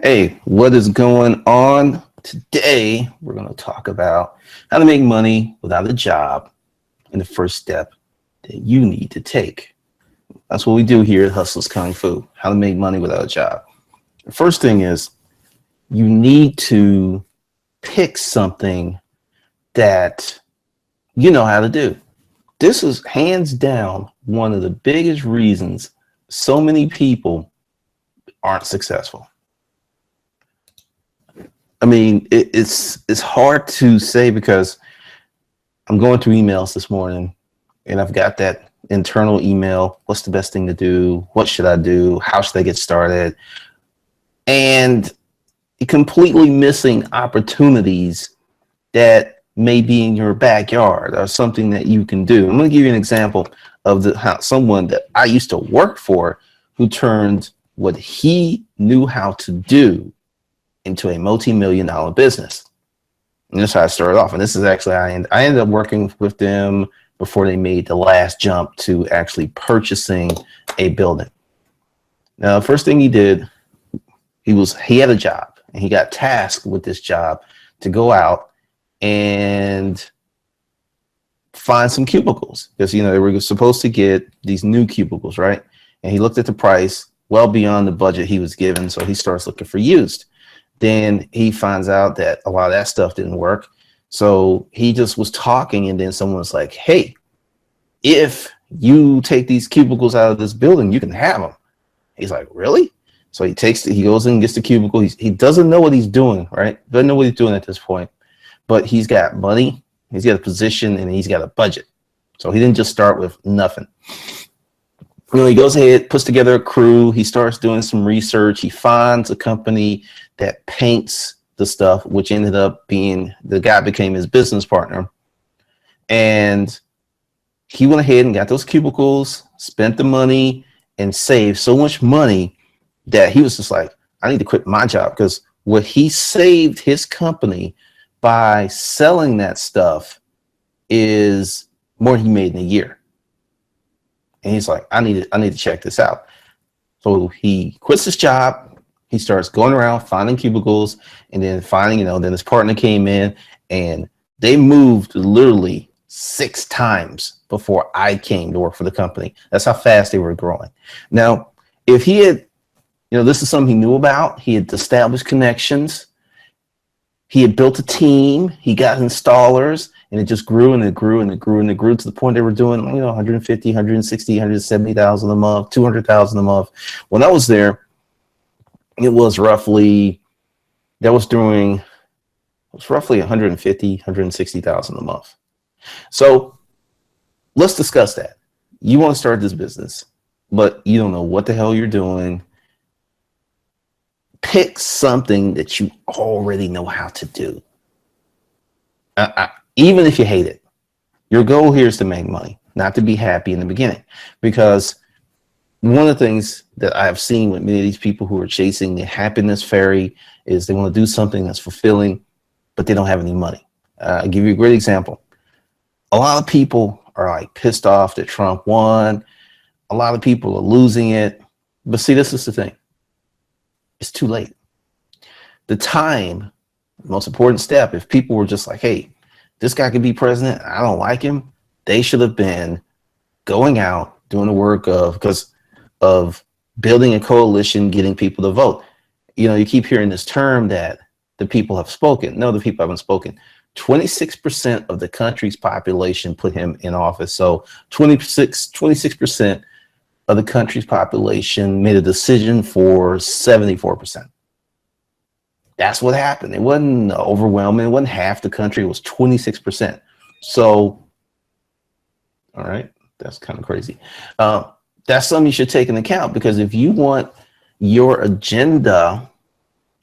Hey, what is going on? Today, we're going to talk about how to make money without a job and the first step that you need to take. That's what we do here at Hustlers Kung Fu, how to make money without a job. The first thing is you need to pick something that you know how to do. This is hands down one of the biggest reasons so many people aren't successful. I mean, it's hard to say because I'm going through emails this morning and I've got that internal email. What's the best thing to do? What should I do? How should I get started? And completely missing opportunities that may be in your backyard or something that you can do. I'm going to give you an example of someone that I used to work for who turned what he knew how to do into a multi-million-dollar business. And that's how I started off. And this is actually, I ended up working with them before they made the last jump to actually purchasing a building. Now, the first thing he did, he had a job and he got tasked with this job to go out and find some cubicles because, they were supposed to get these new cubicles, right? And he looked at the price well beyond the budget he was given. So he starts looking for used. Then he finds out that a lot of that stuff didn't work. So he just was talking and then someone was like, hey, if you take these cubicles out of this building, you can have them. He's like, really? So he goes in and gets the cubicle. He doesn't know what he's doing, right? Doesn't know what he's doing at this point, but he's got money, he's got a position, and he's got a budget. So he didn't just start with nothing. He goes ahead, puts together a crew. He starts doing some research. He finds a company that paints the stuff, which ended up being the guy became his business partner. And he went ahead and got those cubicles, spent the money, and saved so much money that he was just like, I need to quit my job because what he saved his company by selling that stuff is more than he made in a year. And he's like, I need to check this out. So he quits his job. He starts going around finding cubicles and then finding, then his partner came in and they moved literally 6 times before I came to work for the company. That's how fast they were growing. Now, if he had, this is something he knew about. He had established connections. He had built a team. He got installers. And it just grew and it grew and it grew and it grew to the point they were doing, 150, 160, 170,000 a month, 200,000 a month. When I was there, it was roughly 150, 160,000 a month. So let's discuss that. You want to start this business, but you don't know what the hell you're doing. Pick something that you already know how to do. Even if you hate it, your goal here is to make money, not to be happy in the beginning. Because one of the things that I have seen with many of these people who are chasing the happiness fairy is they want to do something that's fulfilling, but they don't have any money. I'll give you a great example. A lot of people are like pissed off that Trump won. A lot of people are losing it. But see, this is the thing. It's too late. The most important step, if people were just like, hey, this guy could be president, I don't like him, they should have been going out, doing the work of building a coalition, getting people to vote. You keep hearing this term that the people have spoken. No, the people haven't spoken. 26% of the country's population put him in office. So 26% of the country's population made a decision for 74%. That's what happened. It wasn't overwhelming. It wasn't half the country. It was 26%. So, all right, that's kind of crazy. That's something you should take into account because if you want your agenda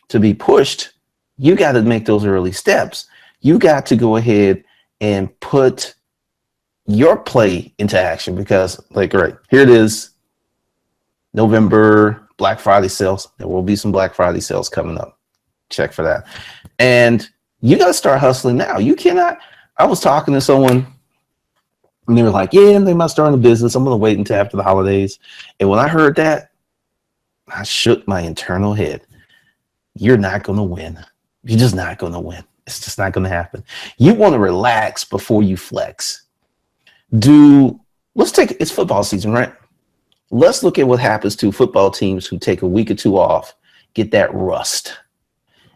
to be pushed, you got to make those early steps. You got to go ahead and put your play into action because, all right, here it is, November, Black Friday sales. There will be some Black Friday sales coming up. Check for that. And you got to start hustling now. You cannot. I was talking to someone and they were like, yeah, they might start a business. I'm going to wait until after the holidays. And when I heard that, I shook my internal head. You're not going to win. You're just not going to win. It's just not going to happen. You want to relax before you flex. It's football season, right? Let's look at what happens to football teams who take a week or two off, get that rust.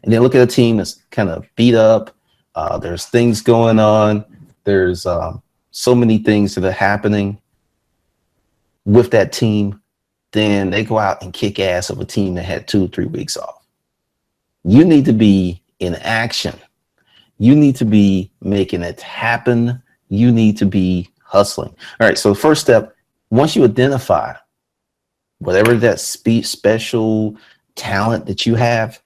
And then look at a team that's kind of beat up. There's things going on. There's so many things that are happening with that team. Then they go out and kick ass of a team that had 2 or 3 weeks off. You need to be in action. You need to be making it happen. You need to be hustling. All right. So the first step, once you identify whatever that special talent that you have,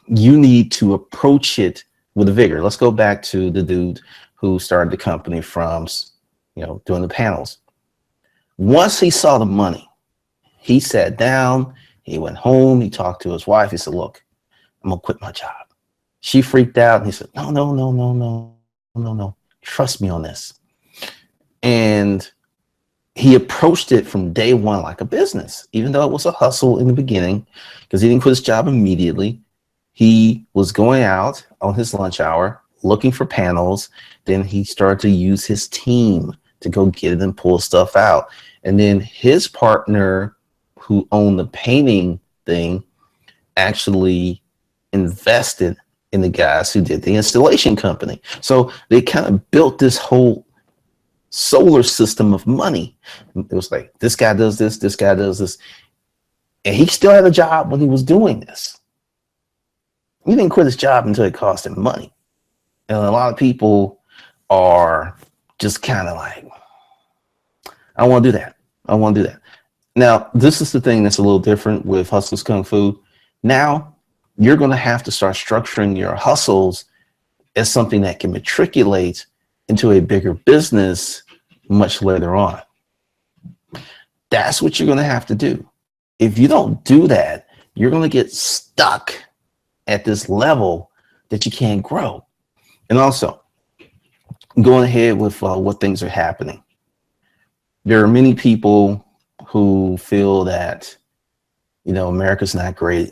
you need to approach it with vigor. Let's go back to the dude who started the company from, doing the panels. Once he saw the money, he sat down, he went home, he talked to his wife. He said, look, I'm going to quit my job. She freaked out and he said, no. Trust me on this. And he approached it from day one like a business, even though it was a hustle in the beginning, because he didn't quit his job immediately. He was going out on his lunch hour, looking for panels. Then he started to use his team to go get it and pull stuff out. And then his partner, who owned the painting thing, actually invested in the guys who did the installation company. So they kind of built this whole solar system of money. It was like, this guy does this guy does this. And he still had a job when he was doing this. He didn't quit his job until it cost him money. And a lot of people are just kind of like, I want to do that. I want to do that. Now, this is the thing that's a little different with Hustlers Kung Fu. Now, you're going to have to start structuring your hustles as something that can matriculate into a bigger business much later on. That's what you're going to have to do. If you don't do that, you're going to get stuck at this level that you can't grow. And also, going ahead with what things are happening. There are many people who feel that, America's not great.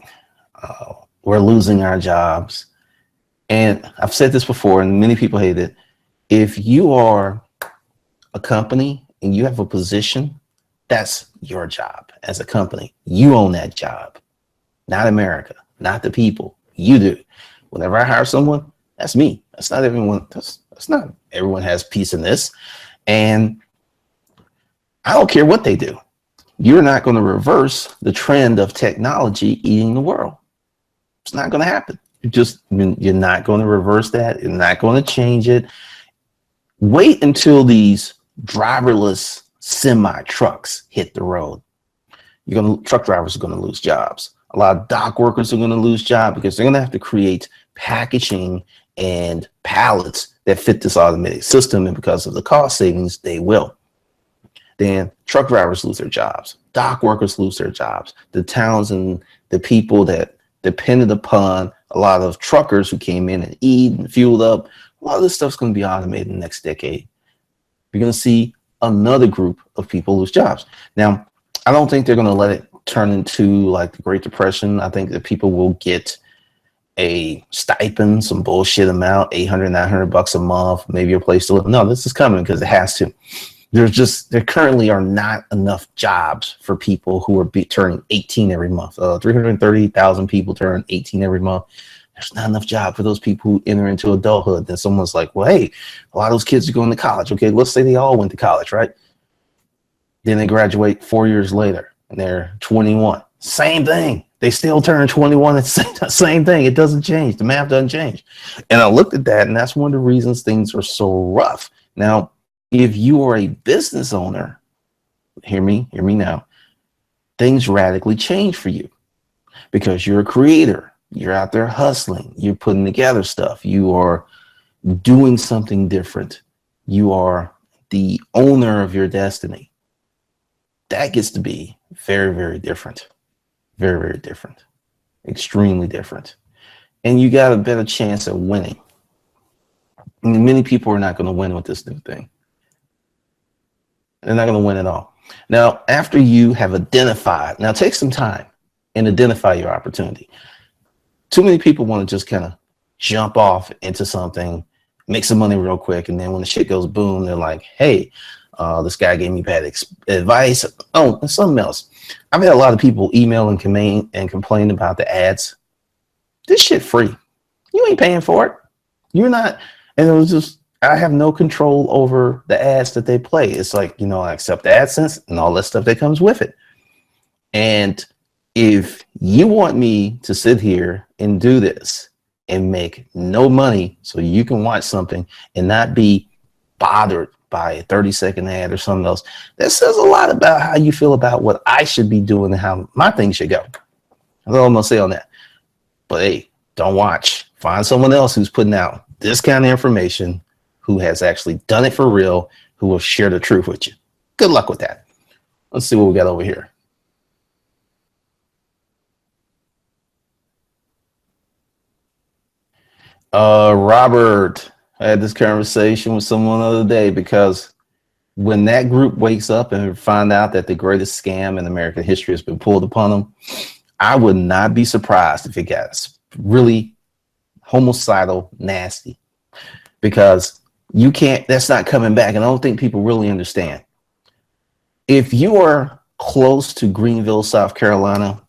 We're losing our jobs. And I've said this before, and many people hate it. If you are a company and you have a position, that's your job as a company. You own that job, not America, not the people. You do. Whenever I hire someone, that's me. That's not everyone. That's not everyone has peace in this. And I don't care what they do. You're not going to reverse the trend of technology eating the world. It's not going to happen. You're not going to reverse that. You're not going to change it. Wait until these driverless semi trucks hit the road. Truck drivers are going to lose jobs. A lot of dock workers are going to lose jobs because they're going to have to create packaging and pallets that fit this automated system. And because of the cost savings, they will. Then truck drivers lose their jobs. Dock workers lose their jobs. The towns and the people that depended upon a lot of truckers who came in and eat and fueled up, a lot of this stuff's going to be automated in the next decade. You're going to see another group of people lose jobs. Now, I don't think they're going to let it turn into like the Great Depression. I think that people will get a stipend, some bullshit amount, $800, $900 a month, maybe a place to live. No, this is coming because it has to. There currently are not enough jobs for people who are turning 18 every month. 330,000 people turn 18 every month. There's not enough job for those people who enter into adulthood. Then someone's like, well, hey, a lot of those kids are going to college. Okay, let's say they all went to college, right? Then they graduate 4 years later and they're 21. Same thing. They still turn 21. It's the same thing. It doesn't change. The math doesn't change. And I looked at that, and that's one of the reasons things are so rough. Now, if you are a business owner, hear me now, things radically change for you because you're a creator. You're out there hustling. You're putting together stuff. You are doing something different. You are the owner of your destiny. That gets to be very, very different. Very, very different. Extremely different. And you got a better chance of winning. And many people are not going to win with this new thing. They're not going to win at all. Now, after you have identified, now take some time and identify your opportunity. Too many people want to just kind of jump off into something, make some money real quick, and then when the shit goes boom, they're like, hey, this guy gave me bad advice. Oh, and something else. I've had a lot of people email and complain about the ads. This shit free. You ain't paying for it. You're not. And it was just, I have no control over the ads that they play. It's like, I accept the AdSense and all that stuff that comes with it. And if you want me to sit here and do this and make no money so you can watch something and not be bothered by a 30-second ad or something else, that says a lot about how you feel about what I should be doing and how my thing should go. That's all I'm gonna say on that. But hey, don't watch. Find someone else who's putting out this kind of information, who has actually done it for real, who will share the truth with you. Good luck with that. Let's see what we got over here. Robert, I had this conversation with someone the other day, because when that group wakes up and find out that the greatest scam in American history has been pulled upon them, I would not be surprised if it got really homicidal, nasty, because you can't, that's not coming back. And I don't think people really understand. If you are close to Greenville, South Carolina,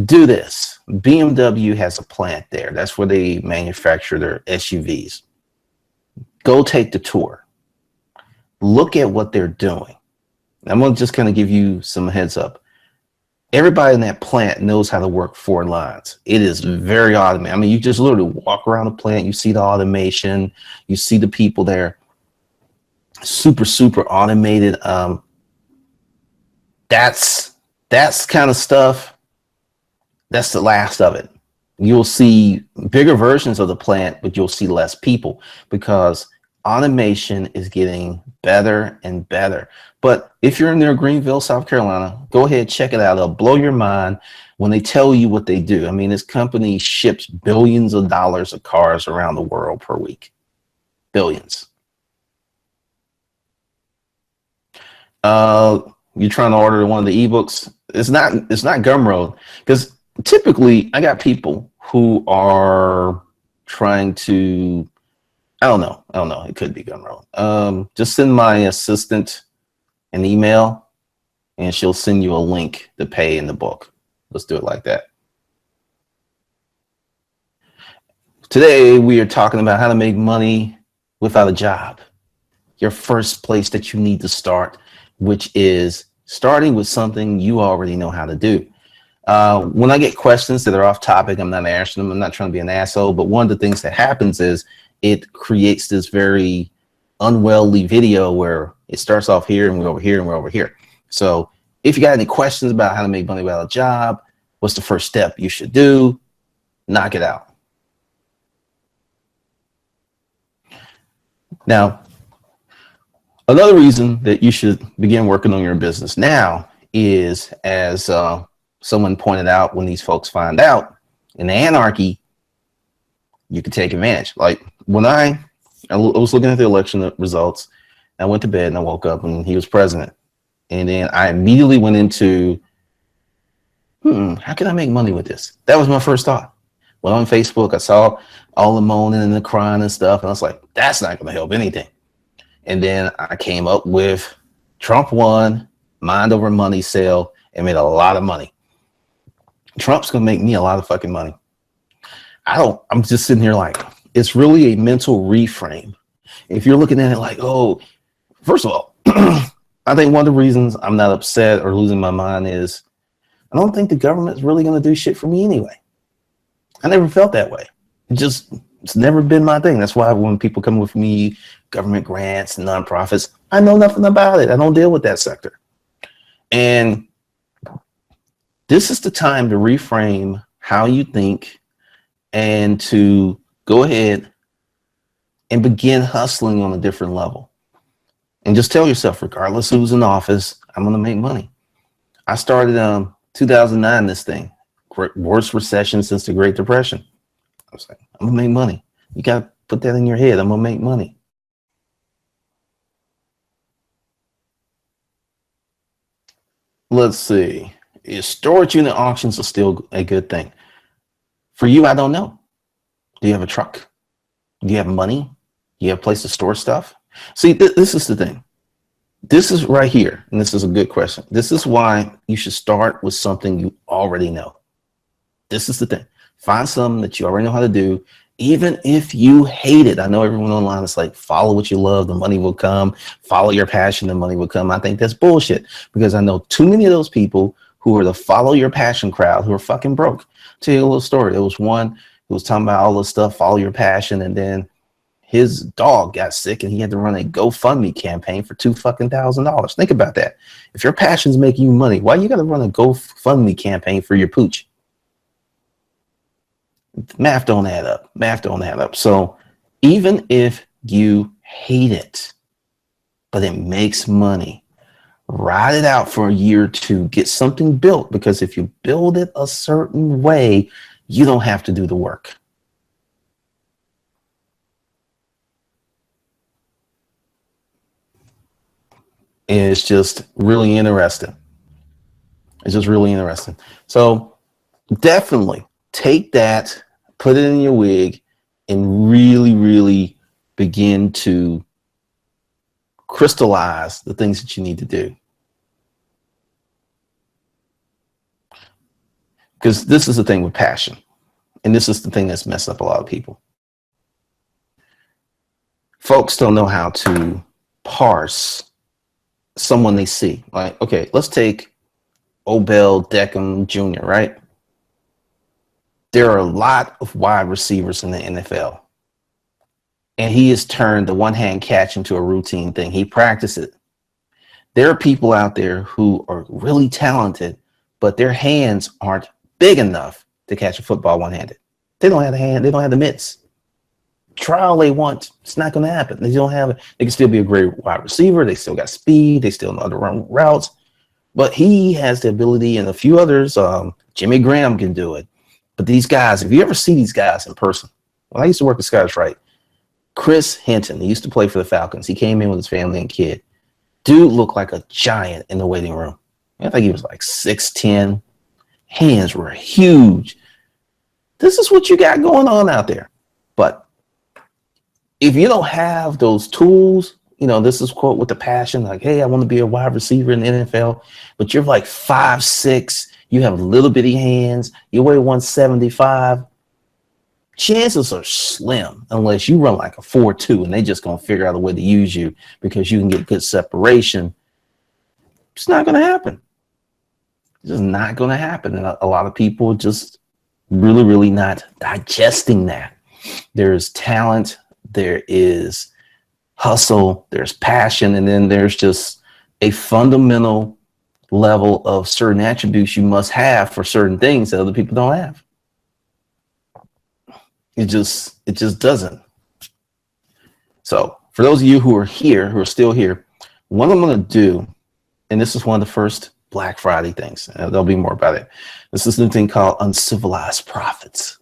do this. BMW has a plant there. That's where they manufacture their SUVs. Go take the tour. Look at what they're doing. I'm going to just kind of give you some heads up. Everybody in that plant knows how to work 4 lines. It is very automated. I mean, you just literally walk around the plant, you see the automation, you see the people there. Super, super automated. That's kind of stuff. That's the last of it. You'll see bigger versions of the plant, but you'll see less people, because automation is getting better and better. But if you're near Greenville, South Carolina, go ahead, check it out. It'll blow your mind when they tell you what they do. I mean, this company ships billions of dollars of cars around the world per week. Billions. You're trying to order one of the ebooks. It's not Gumroad, because typically I got people who are trying to, I don't know. It could be Gumroad. Just send my assistant an email and she'll send you a link to pay in the book. Let's do it like that. Today, we are talking about how to make money without a job. Your first place that you need to start, which is starting with something you already know how to do. When I get questions that are off topic, I'm not answering them. I'm not trying to be an asshole, but one of the things that happens is it creates this very unwieldy video where it starts off here and we're over here and we're over here. So if you got any questions about how to make money without a job, what's the first step you should do? Knock it out. Now, another reason that you should begin working on your business now is, as someone pointed out, when these folks find out in the anarchy, you can take advantage. Like when I was looking at the election results, I went to bed and I woke up and he was president. And then I immediately went into, how can I make money with this? That was my first thought. Went on Facebook, I saw all the moaning and the crying and stuff. And I was like, that's not going to help anything. And then I came up with Trump won, mind over money sale, and made a lot of money. Trump's going to make me a lot of fucking money. I'm just sitting here like, it's really a mental reframe. If you're looking at it like, oh, first of all, I think one of the reasons I'm not upset or losing my mind is I don't think the government's really going to do shit for me anyway. I never felt that way. It's never been my thing. That's why when people come with me, government grants, nonprofits, I know nothing about it. I don't deal with that sector. And this is the time to reframe how you think and to go ahead and begin hustling on a different level. And just tell yourself, regardless who's in office, I'm going to make money. I started 2009, this thing, worst recession since the Great Depression. I was like, I'm going to make money. You got to put that in your head. I'm going to make money. Let's see. Is storage unit auctions are still a good thing? For you, I don't know. Do you have a truck? Do you have money? Do you have a place to store stuff? See, this is the thing. This is right here, and this is a good question. This is why you should start with something you already know. This is the thing. Find something that you already know how to do, even if you hate it. I know everyone online is like, follow what you love, the money will come. Follow your passion, the money will come. I think that's bullshit, because I know too many of those people who are the follow your passion crowd who are fucking broke. I'll tell you a little story. There was one who was talking about all this stuff, follow your passion, and then his dog got sick and he had to run a GoFundMe campaign for $2,000. Think about that. If your passion's making you money, why you got to run a GoFundMe campaign for your pooch? Math don't add up. Math don't add up. So even if you hate it, but it makes money, ride it out for a year or two, get something built, because if you build it a certain way, you don't have to do the work. And it's just really interesting. It's just really interesting. So definitely take that, put it in your wig, and really, really begin to crystallize the things that you need to do. Because this is the thing with passion. And this is the thing that's messed up a lot of people. Folks don't know how to parse someone they see. Like, okay, let's take Odell Beckham Jr., right? There are a lot of wide receivers in the NFL. And he has turned the one-hand catch into a routine thing. He practices it. There are people out there who are really talented, but their hands aren't big enough to catch a football one-handed. They don't have the hand. They don't have the mitts. Try all they want. It's not going to happen. They don't have it. They can still be a great wide receiver. They still got speed. They still know how to run routes. But he has the ability, and a few others, Jimmy Graham can do it. But these guys, if you ever see these guys in person, when I used to work with Scottish Rite, Chris Hinton, he used to play for the Falcons. He came in with his family and kid. Dude looked like a giant in the waiting room. I think he was like 6'10". Hands were huge. This is what you got going on out there. But if you don't have those tools, you know, this is quote with the passion, like, hey, I want to be a wide receiver in the NFL, but you're like 5'6", you have little bitty hands, you weigh 175. Chances are slim unless you run like a 4.2 and they just gonna figure out a way to use you because you can get good separation. It's not gonna happen. It's just not gonna happen. And a lot of people just really, really not digesting that. There's talent, there is hustle, there's passion, and then there's just a fundamental level of certain attributes you must have for certain things that other people don't have. It just doesn't. So for those of you who are here, who are still here, what I'm going to do, and this is one of the first Black Friday things, there'll be more about it. This is a new thing called uncivilized profits.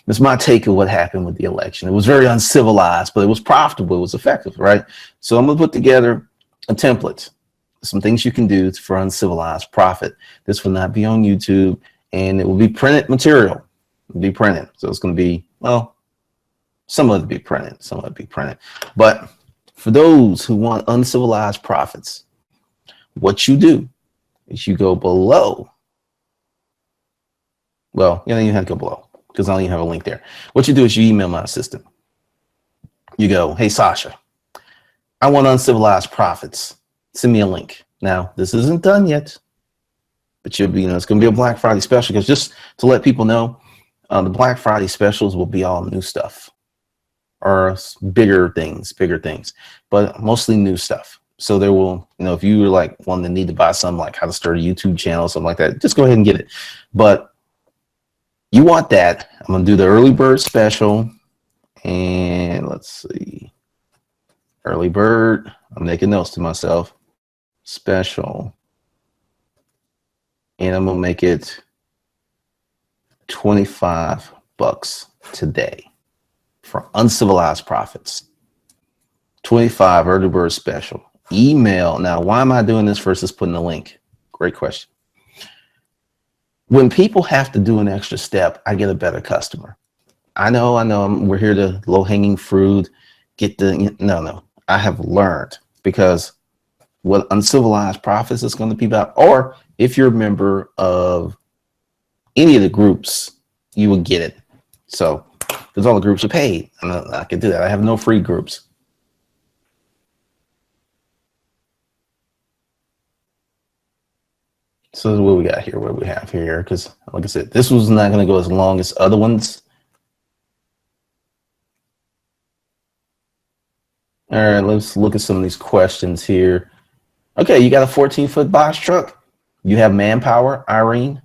It's my take of what happened with the election. It was very uncivilized, but it was profitable. It was effective, right? So I'm going to put together a template, some things you can do for uncivilized profit. This will not be on YouTube, and it will be printed material. It will be printed. So it's going to be, well, some of it will be printed, some of it will be printed. But for those who want uncivilized profits, what you do is you go below. Well, you don't even have to go below, because I don't even have a link there. What you do is you email my assistant. You go, hey, Sasha, I want uncivilized profits. Send me a link. Now, this isn't done yet, but you'll be, you know, it's going to be a Black Friday special, because just to let people know, the Black Friday specials will be all new stuff or bigger things, but mostly new stuff. So there will, you know, if you were like one that need to buy something like how to start a YouTube channel, something like that, just go ahead and get it. But you want that. I'm going to do the early bird special. And let's see. Early bird. I'm making notes to myself. Special. And I'm going to make it $25 today for uncivilized profits. 25 early bird special. Email. Now, why am I doing this versus putting a link? Great question. When people have to do an extra step, I get a better customer. I know, we're here to low hanging fruit, no. I have learned, because what Uncivilized Profits is going to be about, or if you're a member of any of the groups, you will get it. So, because all the groups are paid, and I can do that. I have no free groups. So what we got here, what we have here, because like I said, this was not going to go as long as other ones. All right, let's look at some of these questions here. Okay, you got a 14-foot box truck. You have manpower, Irene.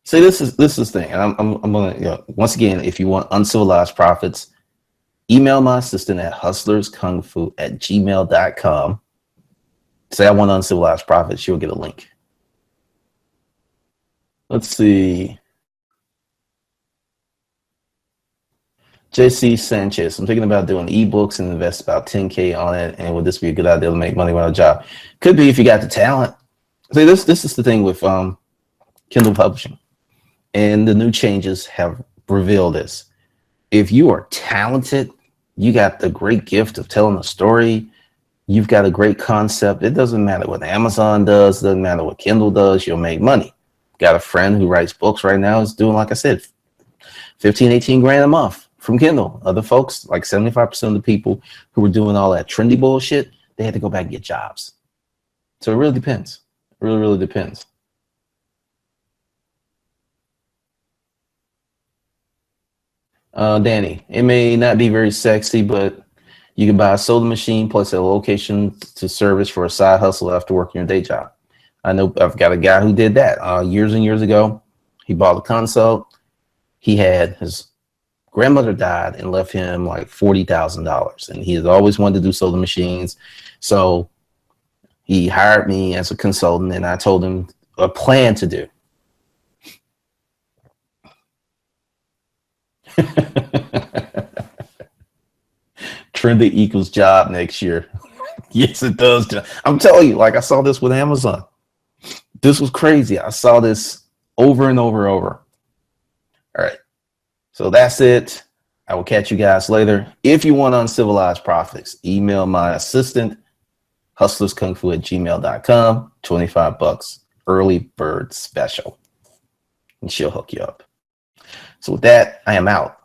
See, this is the thing, and I'm gonna, once again, if you want Uncivilized Profits, email my assistant at hustlerskungfu@gmail.com. Say I want Uncivilized Profits, you'll get a link. Let's see. JC Sanchez, I'm thinking about doing ebooks and invest about 10K on it. And would this be a good idea to make money without a job? Could be if you got the talent. See, this is the thing with Kindle publishing, and the new changes have revealed this. If you are talented, you got the great gift of telling a story, you've got a great concept. It doesn't matter what Amazon does, doesn't matter what Kindle does, you'll make money. Got a friend who writes books right now, is doing, like I said, 15, 18 grand a month from Kindle. Other folks, like 75% of the people who were doing all that trendy bullshit, they had to go back and get jobs. So it really depends. It really, really depends. Danny, it may not be very sexy, but you can buy a soda machine plus a location to service for a side hustle after working your day job. I know I've got a guy who did that years and years ago. He bought a console. He had his grandmother died and left him like $40,000, and he has always wanted to do soda machines. So he hired me as a consultant, and I told him a plan to do. Trendy equals job next year. Yes, it does. I'm telling you, like I saw this with Amazon. This was crazy. I saw this over and over and over. All right. So that's it. I will catch you guys later. If you want Uncivilized Profits, email my assistant, hustlerskungfu@gmail.com, $25 early bird special, and she'll hook you up. So with that, I am out.